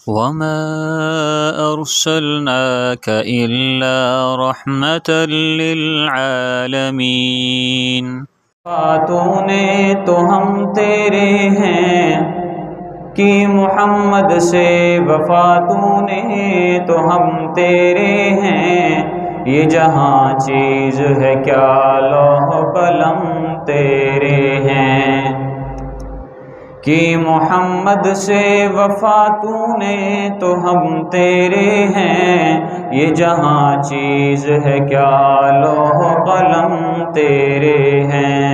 وما أرسلناك إلا رحمة للعالمين۔ باتوں نے تو ہم تیرے ہیں کہ محمد سے وفاتوں نے تو ہم تیرے ہیں، یہ جہاں چیز ہے کیا لوح قلم تیرے ہیں، کہ محمد سے وفاتوں نے تو ہم تیرے ہیں، یہ جہاں چیز ہے کیا لوح قلم تیرے ہیں۔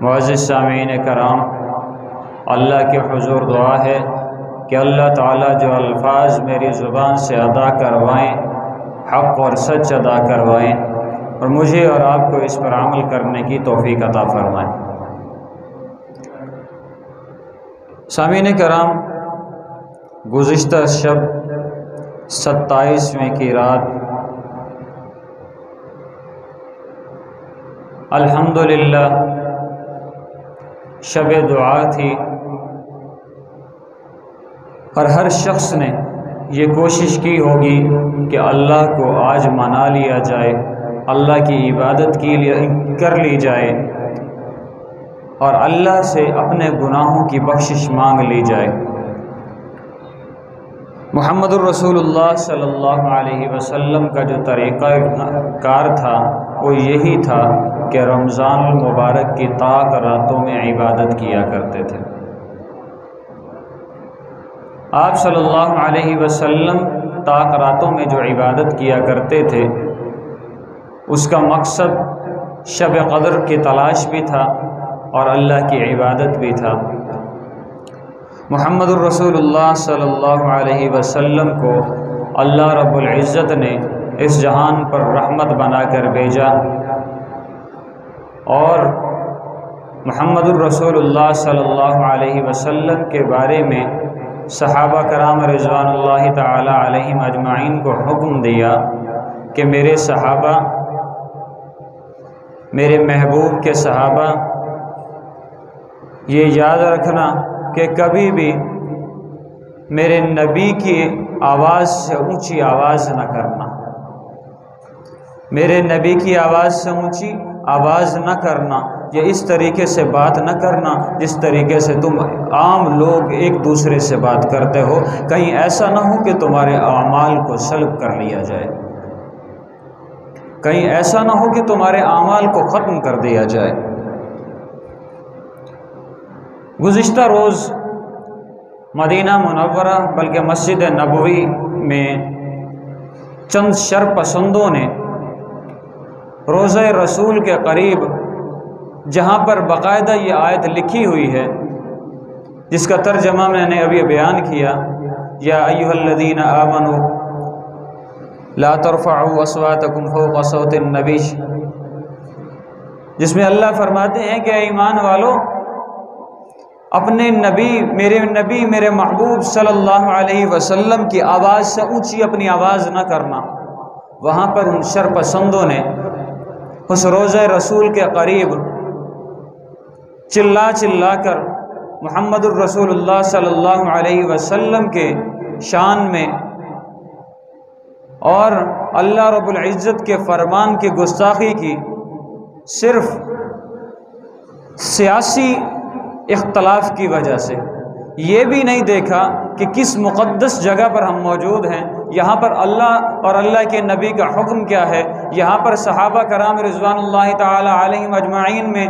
معزز سامعین کرام، اللہ کے حضور دعا ہے کہ اللہ تعالیٰ جو الفاظ میری زبان سے ادا کروائیں حق اور سچ ادا کروائیں، اور مجھے اور آپ کو اس پر عمل کرنے کی توفیق عطا فرمائیں۔ سامعین کرام، گزشتہ شب 27ویں کی رات الحمدللہ شب دعا تھی، اور ہر شخص نے یہ کوشش کی ہوگی کہ اللہ کو آج منا لیا جائے، اللہ کی عبادت کر لی جائے، اور اللہ سے اپنے گناہوں کی بخشش مانگ لی جائے۔ محمد الرسول اللہ صلی اللہ علیہ وسلم کا جو طریقہ کار تھا وہ یہی تھا کہ رمضان المبارک کی طاق راتوں میں عبادت کیا کرتے تھے۔ آپ صلی اللہ علیہ وسلم طاق راتوں میں جو عبادت کیا کرتے تھے اس کا مقصد شب قدر کی تلاش بھی تھا اور اللہ کی عبادت بھی تھا۔ محمد الرسول اللہ صلی اللہ علیہ وسلم کو اللہ رب العزت نے اس جہان پر رحمت بنا کر بھیجا، اور محمد الرسول اللہ صلی اللہ علیہ وسلم کے بارے میں صحابہ کرام رضوان اللہ تعالی علیہم اجمعین کو حکم دیا کہ میرے صحابہ، میرے محبوب کے صحابہ، یہ یاد رکھنا کہ کبھی بھی میرے نبی کی آواز سے اونچی آواز نہ کرنا، میرے نبی کی آواز سے اونچی آواز نہ کرنا، یا اس طریقے سے بات نہ کرنا جس طریقے سے تم عام لوگ ایک دوسرے سے بات کرتے ہو، کہیں ایسا نہ ہو کہ تمہارے اعمال کو سلب کر لیا جائے، کہیں ایسا نہ ہو کہ تمہارے اعمال کو ختم کر دیا جائے۔ گزشتہ روز مدینہ منورہ بلکہ مسجد نبوی میں چند شر پسندوں نے روضہ رسول کے قریب، جہاں پر باقاعدہ یہ آیت لکھی ہوئی ہے جس کا ترجمہ میں نے ابھی بیان کیا، یا ایھا الذین آمنوا لا ترفعوا اصواتکم فوق صوت النبی، جس میں اللہ فرماتے ہیں کہ اے ایمان والو، اپنے نبی، میرے محبوب صلی اللہ علیہ وسلم کی آواز سے اونچی اپنی آواز نہ کرنا۔ وہاں پر ان شر پسندوں نے اس روضہ رسول کے قریب چلا کر محمد الرسول اللہ صلی اللہ علیہ وسلم کے شان میں اور اللہ رب العزت کے فرمان کی گستاخی کی، صرف سیاسی اختلاف کی وجہ سے۔ یہ بھی نہیں دیکھا کہ کس مقدس جگہ پر ہم موجود ہیں، یہاں پر اللہ اور اللہ کے نبی کا حکم کیا ہے، یہاں پر صحابہ کرام رضوان اللہ تعالی علیہم اجمعین میں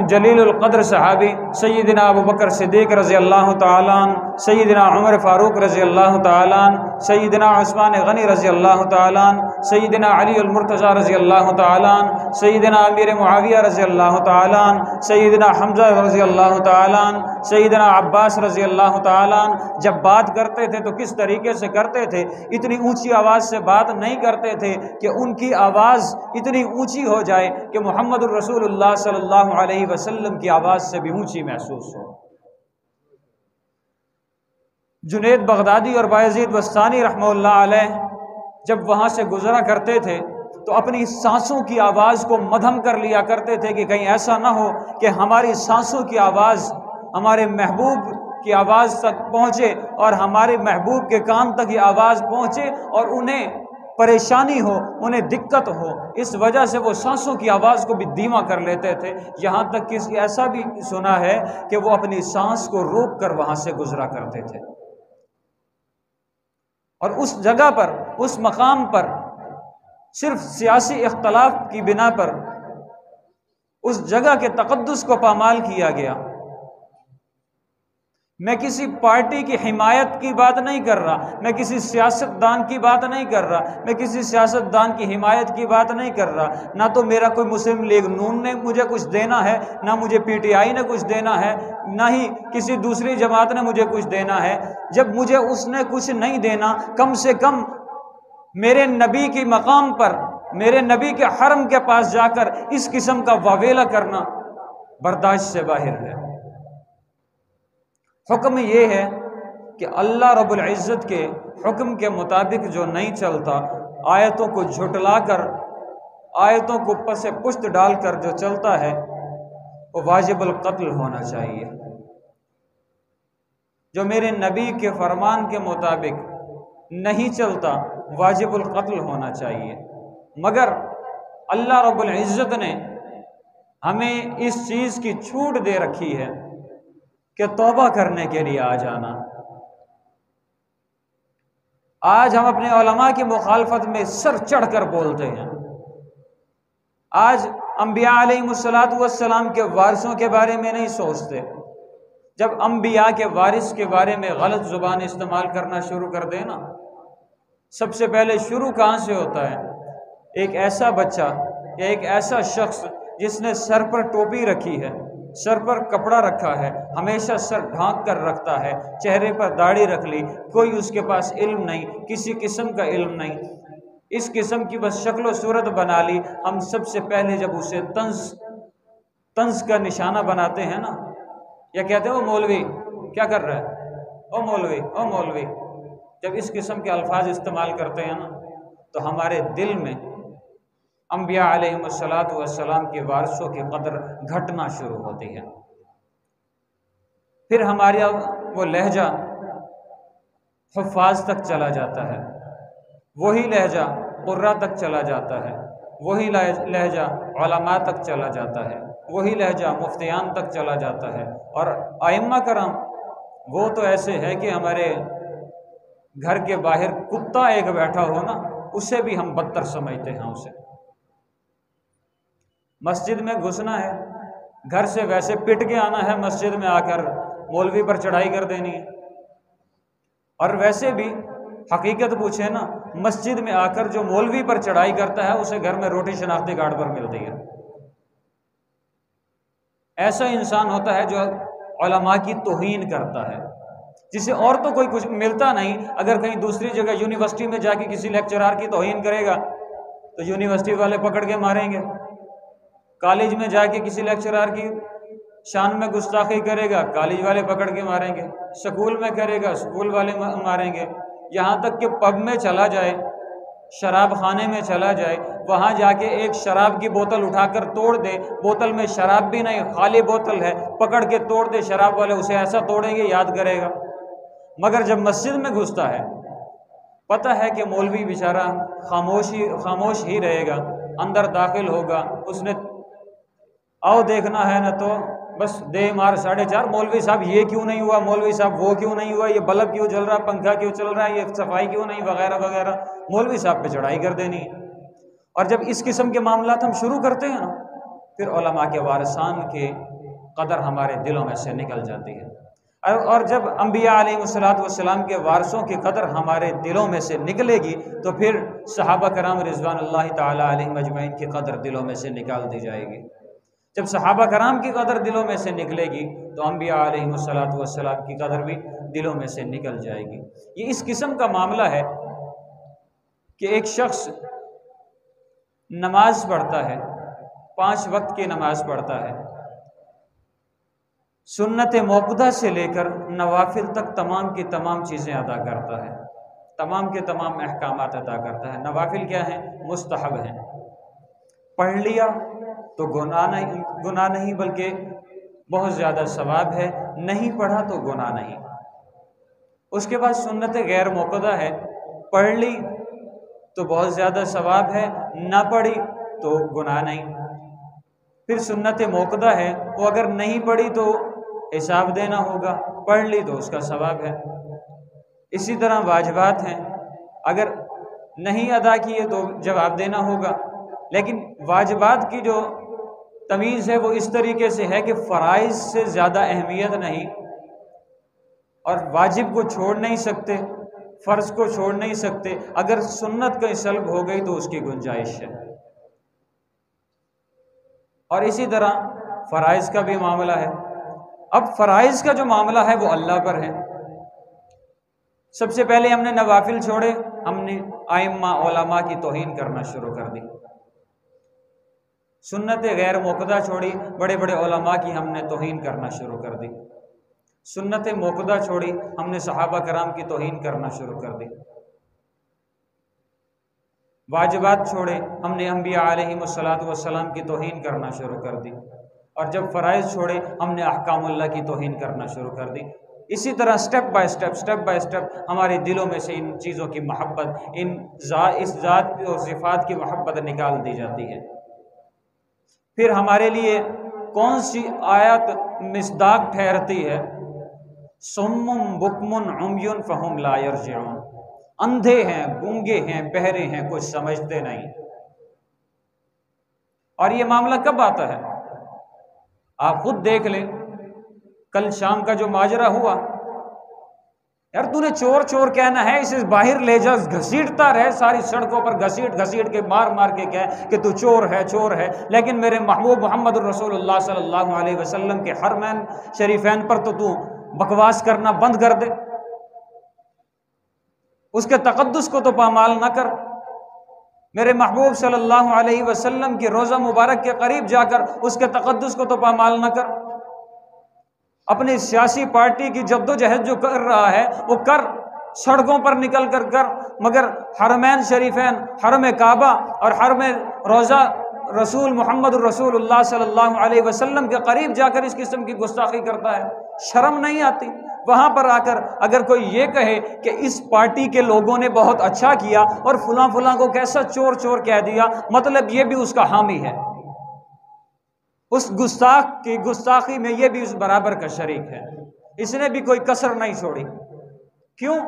جلیل القدر صحابی سیدنا ابوبکر صدیق رضی اللہ تعالیٰ عنہ، سیدنا عمر فاروق رضی اللہ تعالیٰ عنہ، سیدنا عثمان غنی رضی اللہ تعالیٰ عنہ، سیدنا علی المرتضی رضی اللہ تعالیٰ عنہ، سیدنا امیر معاویہ رضی اللہ تعالیٰ عنہ، سیدنا حمزہ رضی اللہ تعالیٰ عنہ، سیدنا عباس رضی اللہ تعالیٰ عنہ جب بات کرتے تھے تو کس طریقے سے کرتے تھے؟ اتنی اونچی آواز سے بات نہیں کرتے تھے کہ ان کی آواز اتنی اونچی ہو جائے کہ محمد الرسول اللہ صلی اللہ علیہ وسلم کی آواز سے بھی اونچی محسوس ہو۔ جنید بغدادی اور بایزید بستانی رحمہ اللہ علیہ جب وہاں سے گزرا کرتے تھے تو اپنی سانسوں کی آواز کو مدھم کر لیا کرتے تھے کہ کہیں ایسا نہ ہو کہ ہماری سانسوں کی آواز ہمارے محبوب کی آواز تک پہنچے اور ہمارے محبوب کے کان تک یہ آواز پہنچے اور انہیں پریشانی ہو، انہیں دقت ہو، اس وجہ سے وہ سانسوں کی آواز کو بھی دھیما کر لیتے تھے۔ یہاں تک کہ ایسا بھی سنا ہے کہ وہ اپنی سانس کو روک کر وہاں سے گزرا کرتے تھے۔ اور اس جگہ پر، اس مقام پر صرف سیاسی اختلاف کی بنا پر اس جگہ کے تقدس کو پامال کیا گیا۔ میں کسی پارٹی کی حمایت کی بات نہیں کر رہا، میں کسی سیاستدان کی بات نہیں کر رہا، میں کسی سیاستدان کی حمایت کی بات نہیں کر رہا، نہ تو میرا کوئی مسلم لیگ نون نے مجھے کچھ دینا ہے، نہ مجھے پی ٹی آئی نے کچھ دینا ہے، نہ ہی کسی دوسری جماعت نے مجھے کچھ دینا ہے۔ جب مجھے اس نے کچھ نہیں دینا، کم سے کم میرے نبی کی مقام پر، میرے نبی کے حرم کے پاس جا کر اس قسم کا واویلا کرنا برداشت سے باہر ہے۔ حکم یہ ہے کہ اللہ رب العزت کے حکم کے مطابق جو نہیں چلتا، آیتوں کو جھٹلا کر، آیتوں کو پس پشت ڈال کر جو چلتا ہے وہ واجب القتل ہونا چاہیے۔ جو میرے نبی کے فرمان کے مطابق نہیں چلتا واجب القتل ہونا چاہیے۔ مگر اللہ رب العزت نے ہمیں اس چیز کی چھوٹ دے رکھی ہے کہ توبہ کرنے کے لیے آ جانا۔ آج ہم اپنے علماء کی مخالفت میں سر چڑھ کر بولتے ہیں۔ آج انبیاء علیہم السلام کے وارثوں کے بارے میں نہیں سوچتے۔ جب انبیاء کے وارث کے بارے میں غلط زبان استعمال کرنا شروع کر دے نا، سب سے پہلے شروع کہاں سے ہوتا ہے؟ ایک ایسا بچہ یا ایک ایسا شخص جس نے سر پر ٹوپی رکھی ہے، سر پر کپڑا رکھا ہے، ہمیشہ سر ڈھانک کر رکھتا ہے، چہرے پر داڑھی رکھ لی، کوئی اس کے پاس علم نہیں، کسی قسم کا علم نہیں، اس قسم کی بس شکل و صورت بنا لی۔ ہم سب سے پہلے جب اسے طنز کا نشانہ بناتے ہیں نا، یا کہتے ہیں وہ مولوی کیا کر رہا ہے، او مولوی او مولوی، جب اس قسم کے الفاظ استعمال کرتے ہیں نا تو ہمارے دل میں انبیاء علیہم السلام کے وارثوں کی قدر گھٹنا شروع ہوتی ہے۔ پھر ہمارا وہ لہجہ حفاظ تک چلا جاتا ہے، وہی لہجہ قراء تک چلا جاتا ہے، وہی لہجہ علماء تک چلا جاتا ہے، وہی لہجہ مفتیان تک چلا جاتا ہے۔ اور ائمہ کرام وہ تو ایسے ہے کہ ہمارے گھر کے باہر کتا ایک بیٹھا ہو نا، اسے بھی ہم بدتر سمجھتے ہیں اسے۔ مسجد میں گھسنا ہے، گھر سے ویسے پٹ کے آنا ہے، مسجد میں آ کر مولوی پر چڑھائی کر دینی ہے۔ اور ویسے بھی حقیقت پوچھے نا، مسجد میں آ کر جو مولوی پر چڑھائی کرتا ہے اسے گھر میں روٹی شناختی کارڈ پر ملتی ہے۔ ایسا انسان ہوتا ہے جو علماء کی توہین کرتا ہے، جسے اور تو کوئی کچھ ملتا نہیں۔ اگر کہیں دوسری جگہ یونیورسٹی میں جا کے کسی لیکچرار کی توہین کرے گا تو یونیورسٹی والے پکڑ کے ماریں گے، کالج میں جا کے کسی لیکچرار کی شان میں گستاخی کرے گا، کالج والے پکڑ کے ماریں گے، سکول میں کرے گا، سکول والے ماریں گے، یہاں تک کہ پب میں چلا جائے، شراب خانے میں چلا جائے، وہاں جا کے ایک شراب کی بوتل اٹھا کر توڑ دے، بوتل میں شراب بھی نہیں، خالی بوتل ہے، پکڑ کے توڑ دے، شراب والے اسے ایسا توڑیں گے یاد کرے گا۔ مگر جب مسجد میں گھستا ہے، پتہ ہے کہ مولوی بیچارہ خاموش ہی رہے گا، اندر داخل ہوگا، اس نے آؤ دیکھنا ہے نا تو بس دے مار 4.5، مولوی صاحب یہ کیوں نہیں ہوا، مولوی صاحب وہ کیوں نہیں ہوا، یہ بلب کیوں جل رہا، پنکھا کیوں چل رہا ہے، یہ صفائی کیوں نہیں، وغیرہ وغیرہ، مولوی صاحب پہ چڑھائی کر دینی ہے۔ اور جب اس قسم کے معاملات ہم شروع کرتے ہیں نا، پھر علماء کے وارثان کی قدر ہمارے دلوں میں سے نکل جاتی ہے۔ اور جب انبیاء علیہم السلام کے وارثوں کی قدر ہمارے دلوں میں سے نکلے گی تو پھر صحابہ کرام رضوان اللہ تعالی علیہم اجمعین کی قدر دلوں میں سے نکال دی جائے گی۔ جب صحابہ کرام کی قدر دلوں میں سے نکلے گی تو انبیاء علیہم السلام کی قدر بھی دلوں میں سے نکل جائے گی۔ یہ اس قسم کا معاملہ ہے کہ ایک شخص نماز پڑھتا ہے، 5 وقت کی نماز پڑھتا ہے، سنت موقدہ سے لے کر نوافل تک تمام کی تمام چیزیں ادا کرتا ہے، تمام کے تمام احکامات ادا کرتا ہے۔ نوافل کیا ہیں؟ مستحب ہیں، پڑھ لیا تو گناہ نہیں بلکہ بہت زیادہ ثواب ہے، نہیں پڑھا تو گناہ نہیں۔ اس کے بعد سنت غیر موقدہ ہے، پڑھ لی تو بہت زیادہ ثواب ہے، نہ پڑھی تو گناہ نہیں۔ پھر سنت موقدہ ہے، وہ اگر نہیں پڑھی تو حساب دینا ہوگا، پڑھ لی تو اس کا ثواب ہے۔ اسی طرح واجبات ہیں، اگر نہیں ادا کیے تو جواب دینا ہوگا، لیکن واجبات کی جو تمیز ہے وہ اس طریقے سے ہے کہ فرائض سے زیادہ اہمیت نہیں، اور واجب کو چھوڑ نہیں سکتے، فرض کو چھوڑ نہیں سکتے، اگر سنت کا سلب ہو گئی تو اس کی گنجائش ہے۔ اور اسی طرح فرائض کا بھی معاملہ ہے۔ اب فرائض کا جو معاملہ ہے وہ اللہ پر ہے۔ سب سے پہلے ہم نے نوافل چھوڑے، ہم نے ائمہ علماء کی توہین کرنا شروع کر دی۔ سنت غیر موقدہ چھوڑی، بڑے بڑے علماء کی ہم نے توہین کرنا شروع کر دی۔ سنت موقدہ چھوڑی، ہم نے صحابہ کرام کی توہین کرنا شروع کر دی۔ واجبات چھوڑے، ہم نے انبیاء علیہم السلام کی توہین کرنا شروع کر دی۔ اور جب فرائض چھوڑے، ہم نے احکام اللہ کی توہین کرنا شروع کر دی۔ اسی طرح سٹیپ بائی سٹیپ ہمارے دلوں میں سے ان چیزوں کی محبت، اس ذات اور صفات کی محبت نکال دی جاتی ہے۔ پھر ہمارے لیے کون سی آیت مصداق ٹھہرتی ہے؟ صم بکم عمی فہم لا یرجعون، اندھے ہیں، گونگے ہیں، بہرے ہیں، کچھ سمجھتے نہیں۔ اور یہ معاملہ کب آتا ہے؟ آپ خود دیکھ لیں، کل شام کا جو ماجرا ہوا، یار تو نے چور چور کہنا ہے، اسے باہر لے جا، گھسیٹتا رہے ساری سڑکوں پر، گھسیٹ کے مار کے کہے کہ تو چور ہے، لیکن میرے محبوب محمد الرسول اللہ صلی اللہ علیہ وسلم کے حرمین شریفین پر تو بکواس کرنا بند کر دے، اس کے تقدس کو تو پامال نہ کر، میرے محبوب صلی اللہ علیہ وسلم کی روضہ مبارک کے قریب جا کر اس کے تقدس کو تو پامال نہ کر۔ اپنی سیاسی پارٹی کی جدوجہد جو کر رہا ہے وہ کر، سڑکوں پر نکل کر، مگر حرمین شریفین، حرم کعبہ اور حرم روضہ رسول محمد الرسول اللہ صلی اللہ علیہ وسلم کے قریب جا کر اس قسم کی گستاخی کرتا ہے، شرم نہیں آتی؟ وہاں پر آ کر اگر کوئی یہ کہے کہ اس پارٹی کے لوگوں نے بہت اچھا کیا اور فلاں کو کیسا چور کہہ دیا، مطلب یہ بھی اس کا حامی ہے، اس گستاخ کی گستاخی میں یہ بھی اس برابر کا شریک ہے، اس نے بھی کوئی کسر نہیں چھوڑی۔ کیوں؟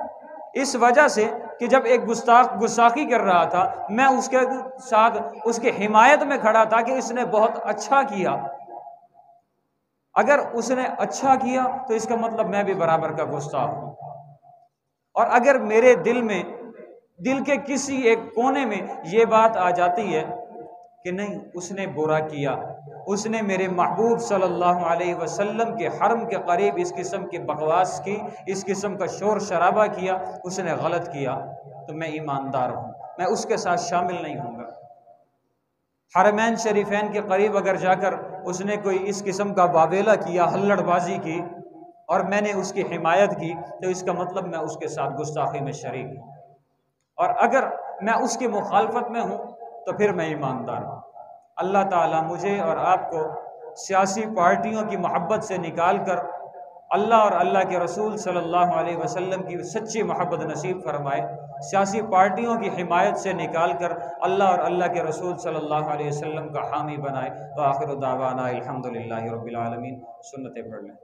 اس وجہ سے کہ جب ایک گستاخ گستاخی کر رہا تھا، میں اس کے ساتھ اس کے حمایت میں کھڑا تھا کہ اس نے بہت اچھا کیا۔ اگر اس نے اچھا کیا تو اس کا مطلب میں بھی برابر کا گستاخ ہوں۔ اور اگر میرے دل کے کسی ایک کونے میں یہ بات آ جاتی ہے کہ نہیں، اس نے برا کیا، اس نے میرے محبوب صلی اللہ علیہ وسلم کے حرم کے قریب اس قسم کی بکواس کی، اس قسم کا شور شرابہ کیا، اس نے غلط کیا، تو میں ایماندار ہوں، میں اس کے ساتھ شامل نہیں ہوں گا۔ حرمین شریفین کے قریب اگر جا کر اس نے کوئی اس قسم کا واویلا کیا، ہلڑ بازی کی، اور میں نے اس کی حمایت کی، تو اس کا مطلب میں اس کے ساتھ گستاخی میں شریک ہوں۔ اور اگر میں اس کی مخالفت میں ہوں تو پھر میں ایماندار ہوں۔ اللہ تعالیٰ مجھے اور آپ کو سیاسی پارٹیوں کی محبت سے نکال کر اللہ اور اللہ کے رسول صلی اللہ علیہ وسلم کی سچی محبت نصیب فرمائے، سیاسی پارٹیوں کی حمایت سے نکال کر اللہ اور اللہ کے رسول صلی اللہ علیہ وسلم کا حامی بنائے۔ وآخر دعوانا الحمدللہ رب العالمین۔ سنتیں پڑھ لیں۔